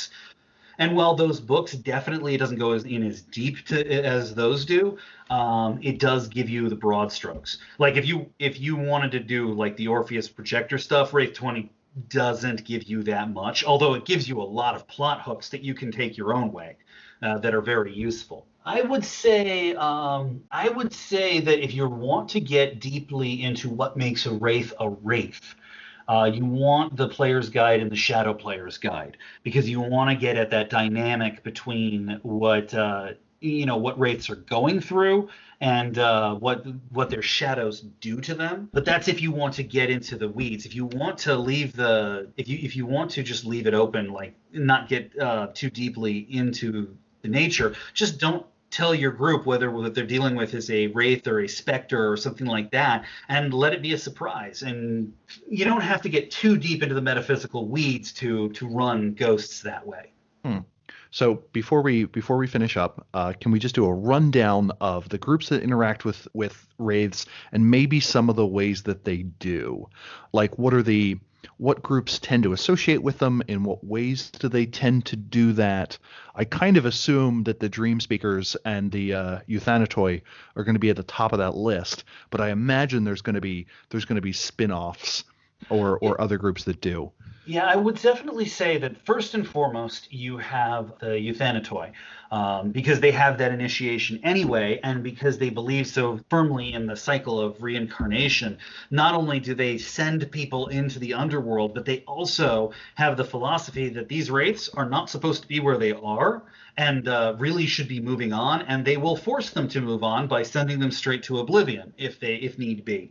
And while those books definitely, it doesn't go as deep as those do, it does give you the broad strokes. Like if you wanted to do like the Orpheus projector stuff, Wraith 20 doesn't give you that much, although it gives you a lot of plot hooks that you can take your own way that are very useful. I would say that if you want to get deeply into what makes a wraith, you want the player's guide and the shadow player's guide, because you want to get at that dynamic between what what wraiths are going through and what their shadows do to them. But that's if you want to get into the weeds. If you want to if you want to just leave it open, like not get too deeply into the nature, just don't tell your group whether what they're dealing with is a wraith or a specter or something like that, and let it be a surprise. And you don't have to get too deep into the metaphysical weeds to run ghosts that way. So before we finish up, can we just do a rundown of the groups that interact with wraiths and maybe some of the ways that they do? Like what groups tend to associate with them? In what ways do they tend to do that? I kind of assume that the Dream Speakers and the Euthanatoi are going to be at the top of that list, but I imagine there's going to be spin-offs or other groups that do. Yeah, I would definitely say that first and foremost, you have the Euthanatoi, because they have that initiation anyway, and because they believe so firmly in the cycle of reincarnation. Not only do they send people into the underworld, but they also have the philosophy that these wraiths are not supposed to be where they are, and really should be moving on, and they will force them to move on by sending them straight to Oblivion if need be.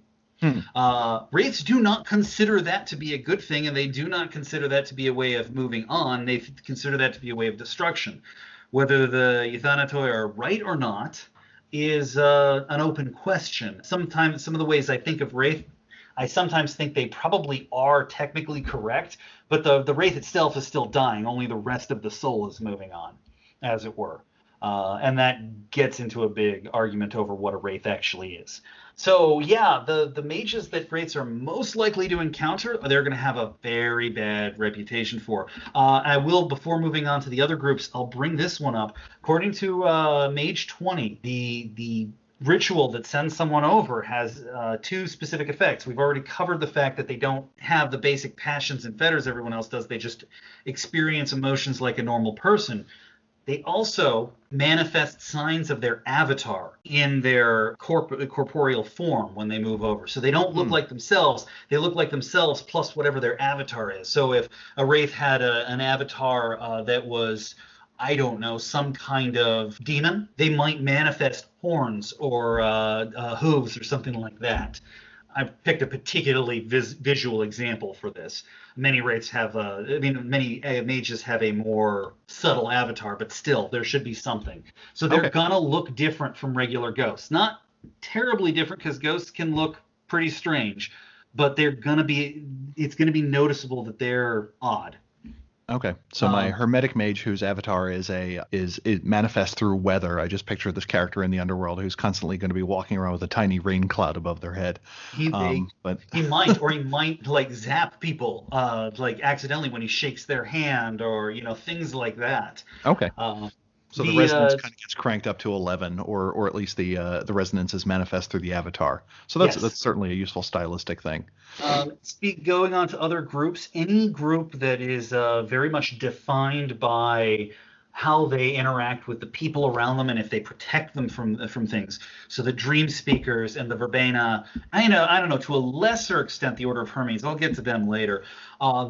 Wraiths do not consider that to be a good thing, and they do not consider that to be a way of moving on. They consider that to be a way of destruction. Whether the Euthanatoi are right or not is an open question. Sometimes some of the ways I think of Wraith, I sometimes think they probably are technically correct, but the Wraith itself is still dying. Only the rest of the soul is moving on, as it were. And that gets into a big argument over what a Wraith actually is. So yeah, the mages that wraiths are most likely to encounter, they're going to have a very bad reputation for. I will, before moving on to the other groups, I'll bring this one up. According to Mage 20, the ritual that sends someone over has two specific effects. We've already covered the fact that they don't have the basic passions and fetters everyone else does. They just experience emotions like a normal person. They also manifest signs of their avatar in their corporeal form when they move over. So they don't look like themselves. They look like themselves plus whatever their avatar is. So if a wraith had an avatar that was, I don't know, some kind of demon, they might manifest horns or hooves or something like that. I picked a particularly visual example for this. Many wraiths have many mages have a more subtle avatar, but still, there should be something. So they're gonna look different from regular ghosts. Not terribly different, because ghosts can look pretty strange, but it's gonna be noticeable that they're odd. Okay, so my hermetic mage, whose avatar it manifests through weather. I just picture this character in the underworld who's constantly going to be walking around with a tiny rain cloud above their head. He might like zap people like accidentally when he shakes their hand, or things like that. Okay. So the resonance kind of gets cranked up to 11, or at least the resonance is manifest through the avatar. So that's certainly a useful stylistic thing. Going on to other groups, any group that is very much defined by how they interact with the people around them and if they protect them from things. So the Dream Speakers and the Verbena, I don't know, to a lesser extent the Order of Hermes, I'll get to them later.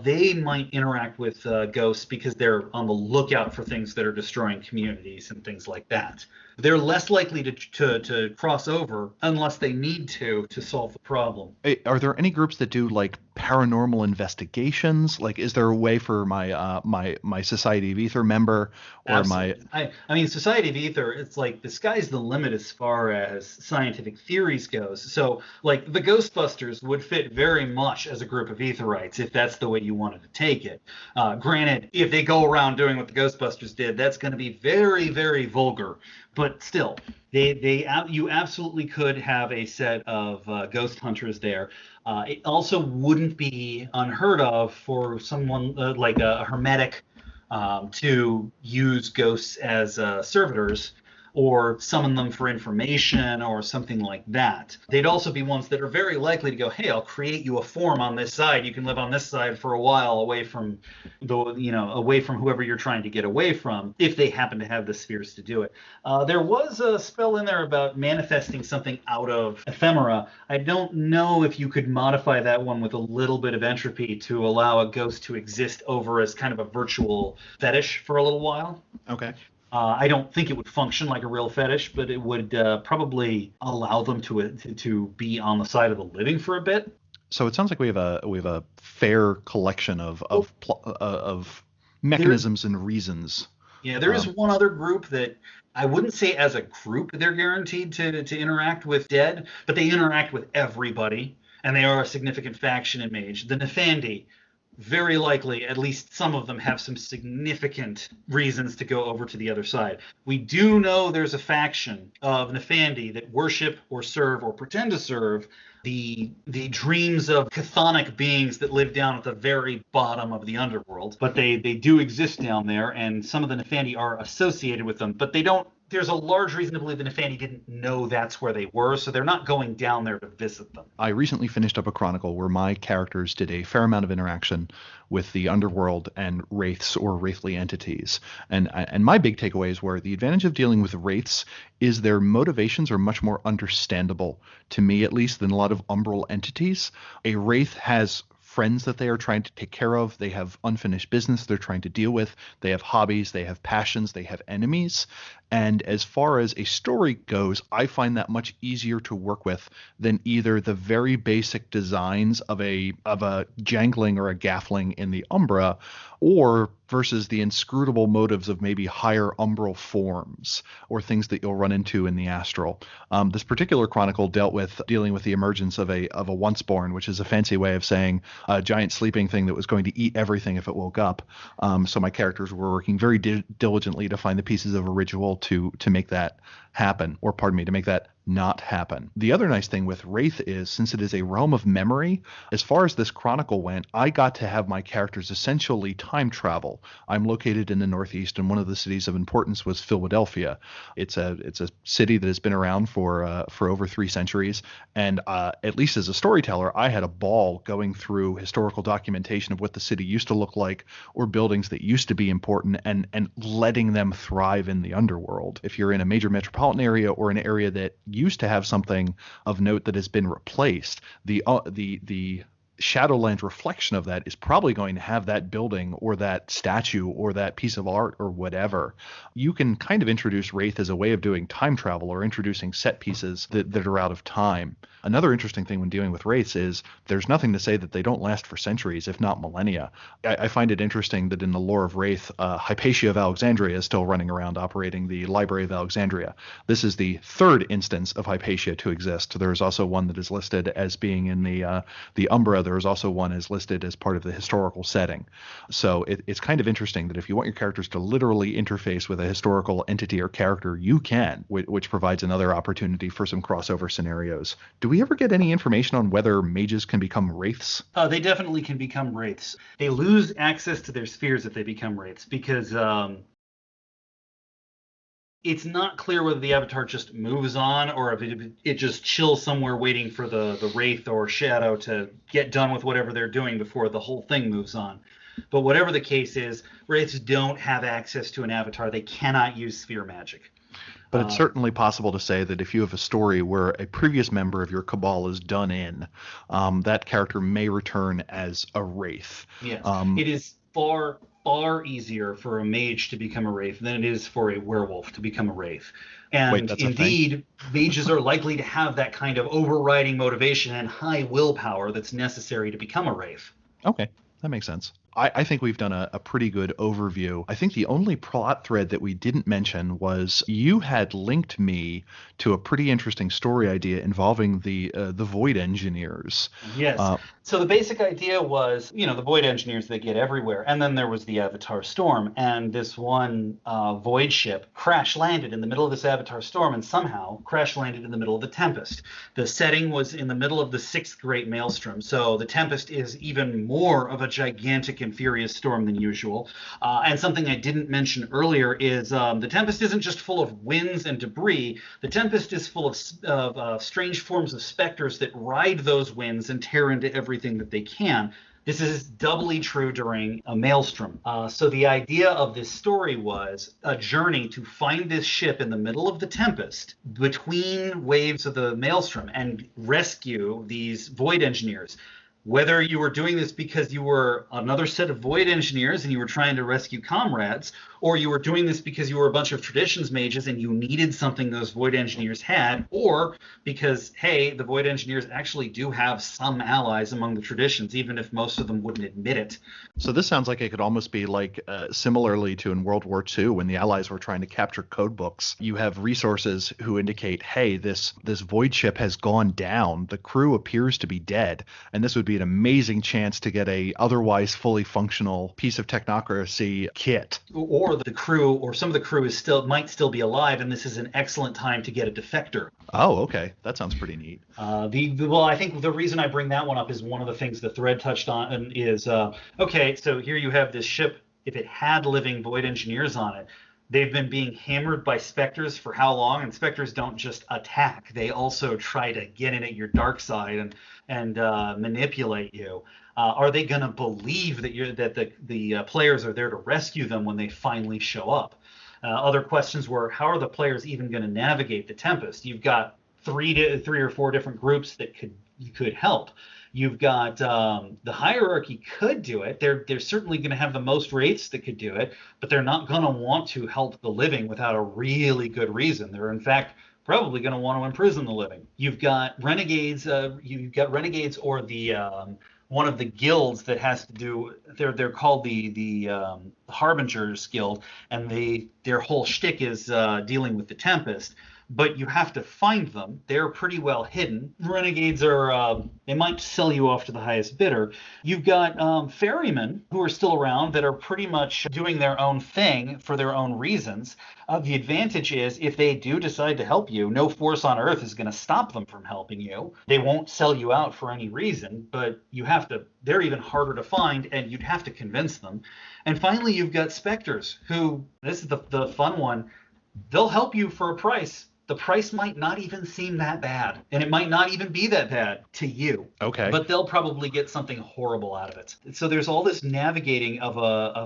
They might interact with ghosts because they're on the lookout for things that are destroying communities and things like that. They're less likely to cross over unless they need to solve the problem. Are there any groups that do like paranormal investigations? Like, is there a way for my my Society of Ether member or Absolutely. I mean, Society of Ether, it's like the sky's the limit as far as scientific theories goes. So, like, the Ghostbusters would fit very much as a group of Etherites if that's the way you wanted to take it. Granted, if they go around doing what the Ghostbusters did, that's going to be very, very vulgar. But still, you absolutely could have a set of ghost hunters there. It also wouldn't be unheard of for someone like a hermetic to use ghosts as servitors, or summon them for information or something like that. They'd also be ones that are very likely to go, hey, I'll create you a form on this side. You can live on this side for a while away from whoever you're trying to get away from, if they happen to have the spheres to do it. There was a spell in there about manifesting something out of ephemera. I don't know if you could modify that one with a little bit of entropy to allow a ghost to exist over as kind of a virtual fetish for a little while. Okay. I don't think it would function like a real fetish, but it would probably allow them to be on the side of the living for a bit. So it sounds like we have a fair collection Well, of there, mechanisms and reasons. yeah, there is Um, one other group that I wouldn't say as a group they're guaranteed to interact with dead, but they interact with everybody, and they are a significant faction in Mage. The Nefandi, very likely, at least some of them have some significant reasons to go over to the other side. We do know there's a faction of Nefandi that worship or serve or pretend to serve the dreams of chthonic beings that live down at the very bottom of the underworld. But they do exist down there, and some of the Nefandi are associated with them, but they don't. There's a large reason to believe the Nefandi didn't know that's where they were, so they're not going down there to visit them. I recently finished up a chronicle where my characters did a fair amount of interaction with the underworld and wraiths or wraithly entities. And my big takeaways were the advantage of dealing with wraiths is their motivations are much more understandable, to me at least, than a lot of umbral entities. A wraith has friends that they are trying to take care of. They have unfinished business they're trying to deal with. They have hobbies, they have passions, they have enemies. And as far as a story goes, I find that much easier to work with than either the very basic designs of a jangling or a gaffling in the Umbra, or versus the inscrutable motives of maybe higher umbral forms or things that you'll run into in the astral. This particular chronicle dealing with the emergence of a once-born, which is a fancy way of saying a giant sleeping thing that was going to eat everything if it woke up. So my characters were working very diligently to find the pieces of a ritual to make that happen, or pardon me, to make that not happen. The other nice thing with Wraith is, since it is a realm of memory, as far as this chronicle went, I got to have my characters essentially time travel. I'm located in the Northeast, and one of the cities of importance was Philadelphia. It's a city that has been around for over 3 centuries, and at least as a storyteller, I had a ball going through historical documentation of what the city used to look like, or buildings that used to be important, and letting them thrive in the underworld. If you're in a major metropolitan area or an area that used to have something of note that has been replaced, the Shadowlands reflection of that is probably going to have that building or that statue or that piece of art or whatever. You can kind of introduce Wraith as a way of doing time travel or introducing set pieces that are out of time. Another interesting thing when dealing with Wraiths is there's nothing to say that they don't last for centuries, if not millennia. I find it interesting that in the lore of Wraith, Hypatia of Alexandria is still running around operating the Library of Alexandria. This is the 3rd instance of Hypatia to exist. There's also one that is listed as being in the Umbra. There is also one as listed as part of the historical setting. So it's kind of interesting that if you want your characters to literally interface with a historical entity or character, you can, which provides another opportunity for some crossover scenarios. Do we ever get any information on whether mages can become wraiths? They definitely can become wraiths. They lose access to their spheres if they become wraiths, because it's not clear whether the avatar just moves on or if it just chills somewhere waiting for the wraith or shadow to get done with whatever they're doing before the whole thing moves on. But whatever the case is, wraiths don't have access to an avatar. They cannot use sphere magic. But it's certainly possible to say that if you have a story where a previous member of your cabal is done in, that character may return as a wraith. Yes, it is far easier for a mage to become a wraith than it is for a werewolf to become a wraith. And Wait, that's indeed, mages are likely to have that kind of overriding motivation and high willpower that's necessary to become a wraith. Okay, that makes sense. I think we've done a pretty good overview. I think the only plot thread that we didn't mention was you had linked me to a pretty interesting story idea involving the Void Engineers. Yes. So the basic idea was, the Void Engineers, they get everywhere. And then there was the Avatar Storm. And this one Void ship crash landed in the middle of this Avatar Storm and somehow crash landed in the middle of the Tempest. The setting was in the middle of the 6th Great Maelstrom. So the Tempest is even more of a gigantic and furious storm than usual. And something I didn't mention earlier is the Tempest isn't just full of winds and debris. The Tempest is full of strange forms of specters that ride those winds and tear into everything that they can. This is doubly true during a maelstrom. So the idea of this story was a journey to find this ship in the middle of the Tempest between waves of the maelstrom and rescue these Void Engineers. Whether you were doing this because you were another set of void engineers and you were trying to rescue comrades, or you were doing this because you were a bunch of traditions mages and you needed something those void engineers had, or because, hey, the void engineers actually do have some allies among the traditions, even if most of them wouldn't admit it. So this sounds like it could almost be like similarly to in World War II when the Allies were trying to capture code books. You have resources who indicate, hey, this void ship has gone down. The crew appears to be dead, and this would be an amazing chance to get a otherwise fully functional piece of technocracy kit. Or the crew, or some of the crew might still be alive, and this is an excellent time to get a defector. Oh, okay. That sounds pretty neat. Well, I think the reason I bring that one up is one of the things the thread touched on is, okay, so here you have this ship. If it had living void engineers on it, they've been being hammered by specters for how long? And specters don't just attack; they also try to get in at your dark side and manipulate you. Are they going to believe that the players are there to rescue them when they finally show up? Other questions were, how are the players even going to navigate the Tempest? You've got three or four different groups that could help. You've got the hierarchy could do it. They're certainly going to have the most wraiths that could do it, but they're not going to want to help the living without a really good reason. They're in fact probably going to want to imprison the living. You've got renegades. You've got renegades or the one of the guilds that has to do. They're called the Harbingers Guild, and their whole shtick is dealing with the Tempest. But you have to find them. They're pretty well hidden. Renegades are, they might sell you off to the highest bidder. You've got ferrymen who are still around that are pretty much doing their own thing for their own reasons. The advantage is if they do decide to help you, no force on earth is going to stop them from helping you. They won't sell you out for any reason, but they're even harder to find, and you'd have to convince them. And finally, you've got specters who, this is the fun one, they'll help you for a price. The price might not even seem that bad, and it might not even be that bad to you. Okay. But they'll probably get something horrible out of it. So there's all this navigating of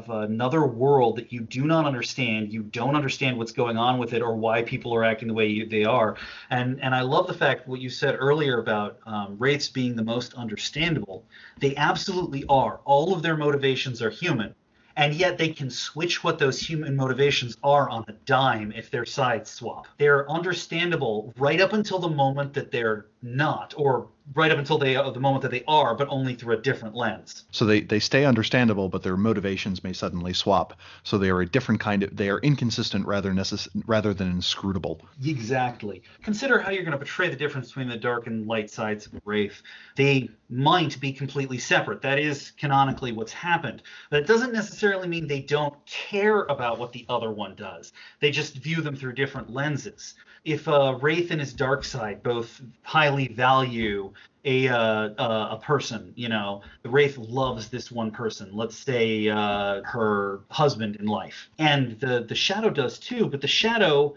another world that you do not understand. You don't understand what's going on with it or why people are acting the way they are. And I love the fact what you said earlier about wraiths being the most understandable. They absolutely are. All of their motivations are human. And yet they can switch what those human motivations are on a dime if their sides swap. They're understandable right up until the moment that they're not, or right up until the moment that they are, but only through a different lens. So they stay understandable, but their motivations may suddenly swap. So they are a different they are inconsistent rather than inscrutable. Exactly. Consider how you're going to portray the difference between the dark and light sides of Wraith. They might be completely separate. That is canonically what's happened. But it doesn't necessarily mean they don't care about what the other one does. They just view them through different lenses. If Wraith and his dark side both highly value a person, the Wraith loves this one person, let's say her husband in life, and the Shadow does too, but the Shadow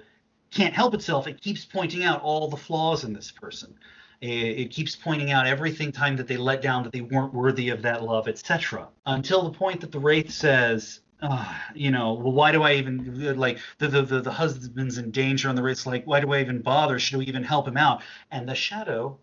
can't help itself. It keeps pointing out all the flaws in this person. It keeps pointing out everything time that they let down, that they weren't worthy of that love, etc. Until the point that the Wraith says, well, why do I even, like, the husband's in danger, and the Wraith's like, why do I even bother? Should we even help him out? And the Shadow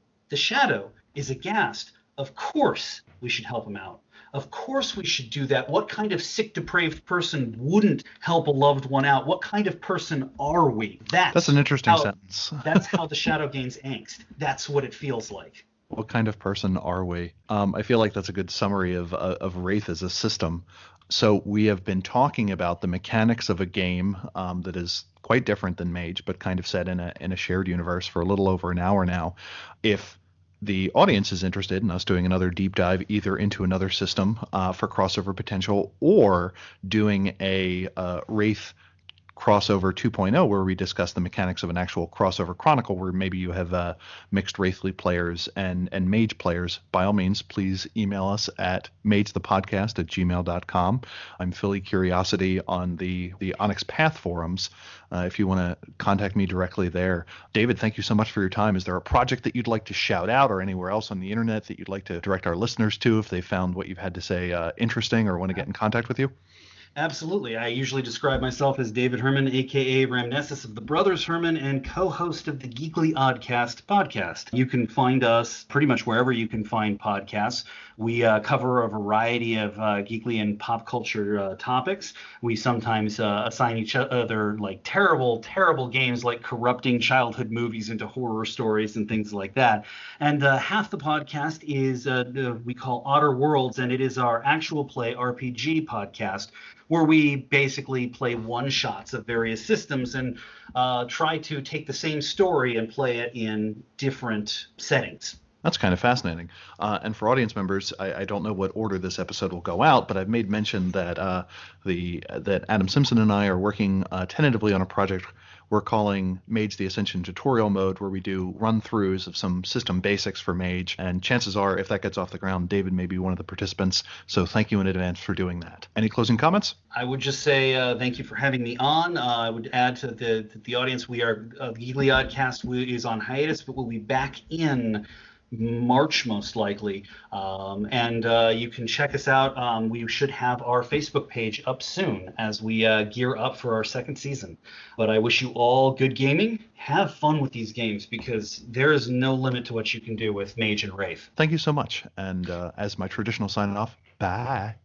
is aghast. Of course we should help him out. Of course we should do that. What kind of sick, depraved person wouldn't help a loved one out? What kind of person are we? That's an interesting sentence. That's how the Shadow gains angst. That's what it feels like. What kind of person are we? I feel like that's a good summary of Wraith as a system. So we have been talking about the mechanics of a game that is quite different than Mage, but kind of set in a shared universe for a little over an hour now. If the audience is interested in us doing another deep dive either into another system for crossover potential, or doing a Wraith crossover 2.0 where we discuss the mechanics of an actual crossover chronicle where maybe you have mixed Wraithly players and Mage players, by all means, please email us at magethepodcast@gmail.com. I'm Philly Curiosity on the Onyx Path forums if you want to contact me directly there. David, thank you so much for your time. Is there a project that you'd like to shout out, or anywhere else on the internet that you'd like to direct our listeners to if they found what you've had to say interesting or want to get in contact with you? Absolutely. I usually describe myself as David Herman, aka Ramnessus of the Brothers Herman, and co-host of the Geekly Oddcast podcast. You can find us pretty much wherever you can find podcasts. We cover a variety of geekly and pop culture topics. We sometimes assign each other like terrible, terrible games like corrupting childhood movies into horror stories and things like that. And half the podcast is we call Otter Worlds, and it is our actual play RPG podcast, where we basically play one-shots of various systems and try to take the same story and play it in different settings. That's kind of fascinating. And for audience members, I don't know what order this episode will go out, but I've made mention that that Adam Simpson and I are working tentatively on a project we're calling Mage the Ascension tutorial mode, where we do run-throughs of some system basics for Mage. And chances are, if that gets off the ground, David may be one of the participants. So thank you in advance for doing that. Any closing comments? I would just say thank you for having me on. I would add to the audience, we are the Geekly Oddcast is on hiatus, but we'll be back in March most likely, and you can check us out. We should have our Facebook page up soon as we gear up for our second season. But I wish you all good gaming. Have fun with these games, because there is no limit to what you can do with Mage and Wraith. Thank you so much. And as my traditional sign off, bye.